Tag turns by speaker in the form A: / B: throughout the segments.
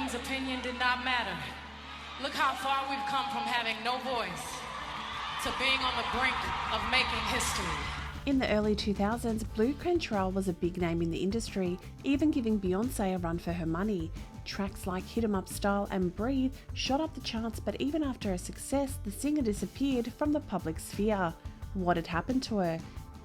A: everyone's opinion did not matter. Look how far we've come from having no voice to being on the brink of making history.
B: In the early 2000s, Blu Cantrell was a big name in the industry, even giving Beyonce a run for her money. Tracks like Hit 'Em Up Style and Breathe shot up the charts, but even after her success, the singer disappeared from the public sphere. What had happened to her?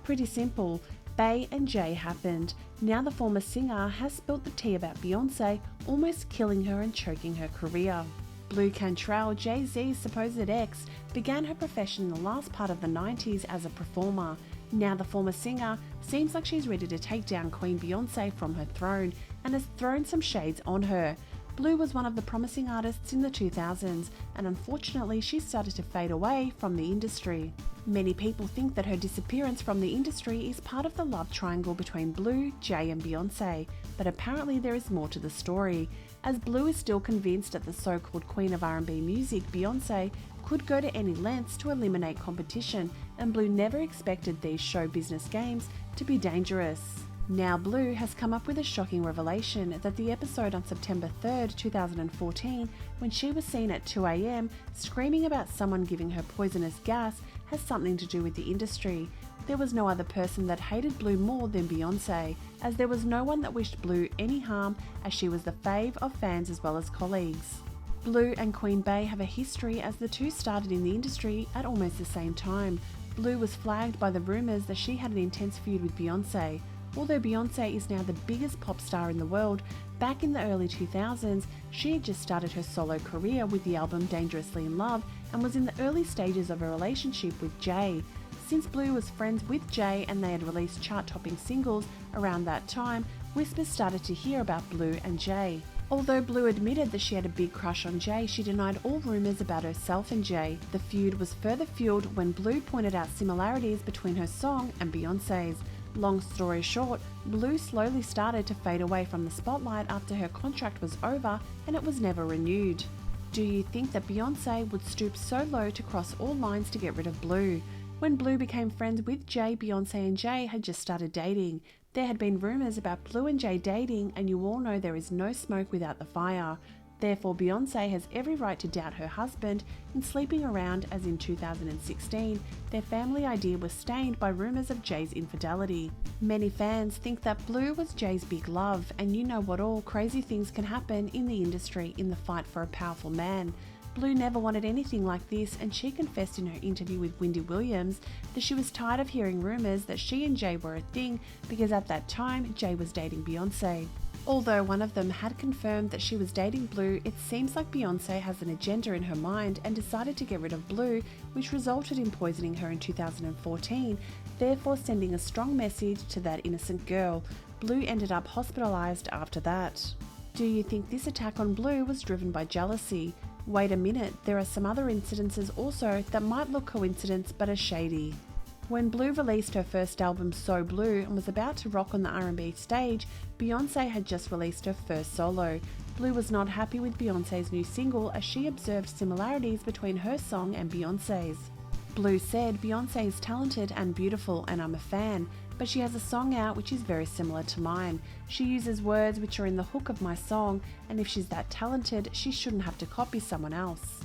B: Pretty simple. Bey and Jay happened. Now the former singer has spilt the tea about Beyonce, almost killing her and choking her career. Blu Cantrell, Jay-Z's supposed ex, began her profession in the last part of the 90s as a performer. Now the former singer seems like she's ready to take down Queen Beyonce from her throne and has thrown some shades on her. Blu was one of the promising artists in the 2000s, and unfortunately she started to fade away from the industry. Many people think that her disappearance from the industry is part of the love triangle between Blu, Jay and Beyonce, but apparently there is more to the story, as Blu is still convinced that the so-called Queen of R&B music, Beyonce, could go to any lengths to eliminate competition, and Blu never expected these show business games to be dangerous. Now Blu has come up with a shocking revelation that the episode on September 3rd, 2014, when she was seen at 2 a.m. screaming about someone giving her poisonous gas, has something to do with the industry. There was no other person that hated Blu more than Beyonce, as there was no one that wished Blu any harm, as she was the fave of fans as well as colleagues. Blu and Queen Bey have a history, as the two started in the industry at almost the same time. Blu was flagged by the rumours that she had an intense feud with Beyonce. Although Beyonce is now the biggest pop star in the world, back in the early 2000s, she had just started her solo career with the album Dangerously in Love and was in the early stages of a relationship with Jay. Since Blu was friends with Jay and they had released chart-topping singles around that time, whispers started to hear about Blu and Jay. Although Blu admitted that she had a big crush on Jay, she denied all rumours about herself and Jay. The feud was further fueled when Blu pointed out similarities between her song and Beyonce's. Long story short, Blu slowly started to fade away from the spotlight after her contract was over and it was never renewed. Do you think that Beyonce would stoop so low to cross all lines to get rid of Blu? When Blu became friends with Jay, Beyonce and Jay had just started dating. There had been rumours about Blu and Jay dating, and you all know there is no smoke without the fire. Therefore, Beyonce has every right to doubt her husband and sleeping around, as in 2016, their family idea was stained by rumours of Jay's infidelity. Many fans think that Blu was Jay's big love, and you know what all crazy things can happen in the industry in the fight for a powerful man. Blu never wanted anything like this, and she confessed in her interview with Wendy Williams that she was tired of hearing rumours that she and Jay were a thing, because at that time Jay was dating Beyonce. Although one of them had confirmed that she was dating Blu, it seems like Beyonce has an agenda in her mind and decided to get rid of Blu, which resulted in poisoning her in 2014, therefore sending a strong message to that innocent girl. Blu ended up hospitalised after that. Do you think this attack on Blu was driven by jealousy? Wait a minute, there are some other incidences also that might look coincidence but are shady. When Blu released her first album So Blue and was about to rock on the R&B stage, Beyonce had just released her first solo. Blu was not happy with Beyonce's new single, as she observed similarities between her song and Beyonce's. Blu said, "Beyonce is talented and beautiful and I'm a fan, but she has a song out which is very similar to mine. She uses words which are in the hook of my song, and if she's that talented, she shouldn't have to copy someone else."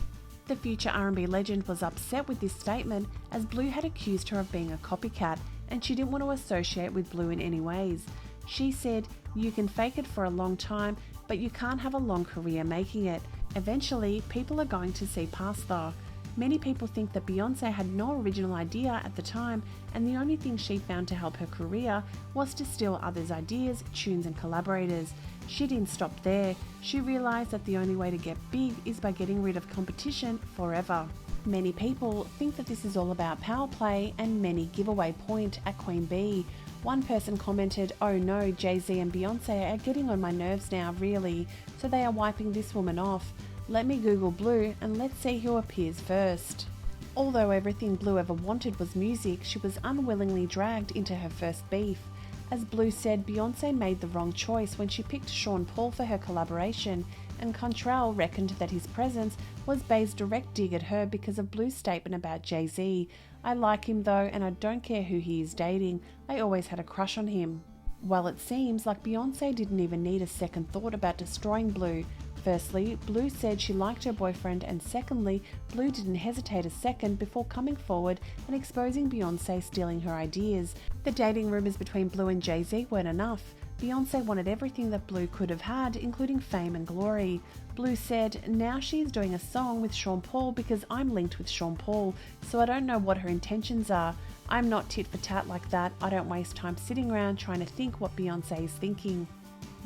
B: The future R&B legend was upset with this statement, as Blu had accused her of being a copycat, and she didn't want to associate with Blu in any ways. She said, "You can fake it for a long time, but you can't have a long career making it. Eventually, people are going to see past that." Many people think that Beyonce had no original idea at the time, and the only thing she found to help her career was to steal others' ideas, tunes and collaborators. She didn't stop there. She realised that the only way to get big is by getting rid of competition forever. Many people think that this is all about power play, and many give away point at Queen Bee. One person commented, "Oh no, Jay-Z and Beyonce are getting on my nerves now, really, so they are wiping this woman off. Let me Google Blu and let's see who appears first." Although everything Blu ever wanted was music, she was unwillingly dragged into her first beef. As Blu said, Beyonce made the wrong choice when she picked Sean Paul for her collaboration, and Cantrell reckoned that his presence was Bey's direct dig at her because of Blu's statement about Jay-Z. "I like him though, and I don't care who he is dating. I always had a crush on him." Well, it seems like Beyonce didn't even need a second thought about destroying Blu. Firstly, Blu said she liked her boyfriend, and secondly, Blu didn't hesitate a second before coming forward and exposing Beyonce stealing her ideas. The dating rumours between Blu and Jay-Z weren't enough. Beyonce wanted everything that Blu could have had, including fame and glory. Blu said, "Now she's doing a song with Sean Paul because I'm linked with Sean Paul, so I don't know what her intentions are. I'm not tit for tat like that. I don't waste time sitting around trying to think what Beyonce is thinking."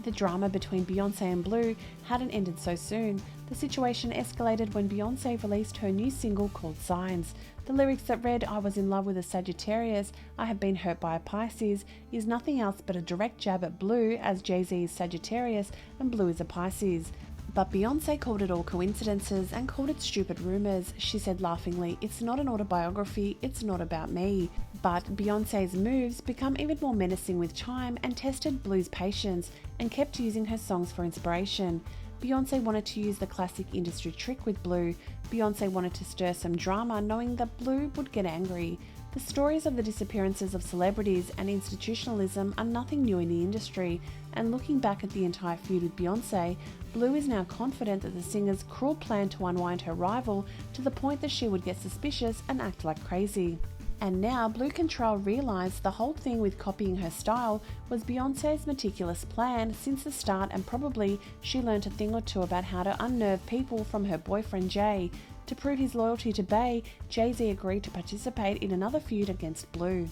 B: The drama between Beyonce and Blu hadn't ended so soon. The situation escalated when Beyonce released her new single called Signs. The lyrics that read, "I was in love with a Sagittarius, I have been hurt by a Pisces," is nothing else but a direct jab at Blu, as Jay-Z is Sagittarius and Blu is a Pisces. But Beyonce called it all coincidences and called it stupid rumours. She said laughingly, "It's not an autobiography, it's not about me." But Beyonce's moves become even more menacing with time and tested Blu's patience and kept using her songs for inspiration. Beyonce wanted to use the classic industry trick with Blu. Beyonce wanted to stir some drama, knowing that Blu would get angry. The stories of the disappearances of celebrities and institutionalism are nothing new in the industry, and looking back at the entire feud with Beyonce, Blu is now confident that the singer's cruel plan to unwind her rival to the point that she would get suspicious and act like crazy. And now Blu Cantrell realised the whole thing with copying her style was Beyonce's meticulous plan since the start, and probably she learnt a thing or two about how to unnerve people from her boyfriend Jay. To prove his loyalty to Bey, Jay-Z agreed to participate in another feud against Blu.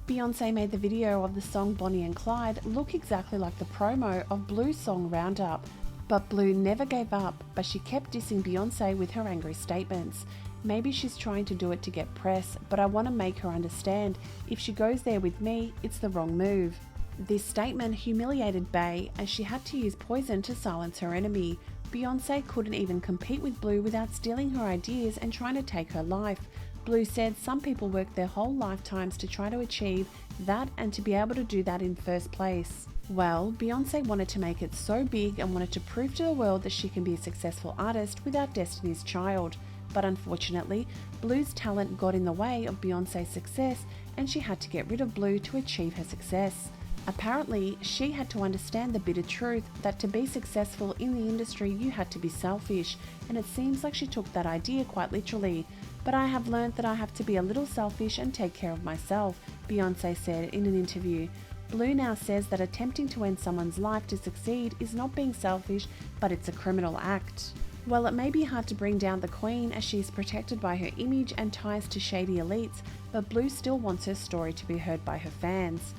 B: Beyonce made the video of the song Bonnie and Clyde look exactly like the promo of Blu's song Roundup. But Blu never gave up, but she kept dissing Beyonce with her angry statements. Maybe she's trying to do it to get press, but I want to make her understand, if she goes there with me, it's the wrong move. This statement humiliated Bey, as she had to use poison to silence her enemy. Beyonce couldn't even compete with Blu without stealing her ideas and trying to take her life. Blu said some people work their whole lifetimes to try to achieve that, and to be able to do that in first place. Well, Beyonce wanted to make it so big and wanted to prove to the world that she can be a successful artist without Destiny's Child. But unfortunately, Blu's talent got in the way of Beyonce's success, and she had to get rid of Blu to achieve her success. Apparently, she had to understand the bitter truth that to be successful in the industry you had to be selfish, and it seems like she took that idea quite literally. "But I have learned that I have to be a little selfish and take care of myself," Beyonce said in an interview. Blu now says that attempting to end someone's life to succeed is not being selfish, but it's a criminal act. Well, it may be hard to bring down the Queen, as she is protected by her image and ties to shady elites, but Blu still wants her story to be heard by her fans.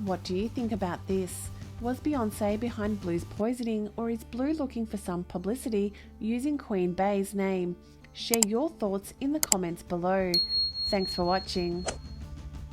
B: What do you think about this? Was Beyonce behind Blu's poisoning, or is Blu looking for some publicity using Queen Bey's name? Share your thoughts in the comments below. Thanks for watching.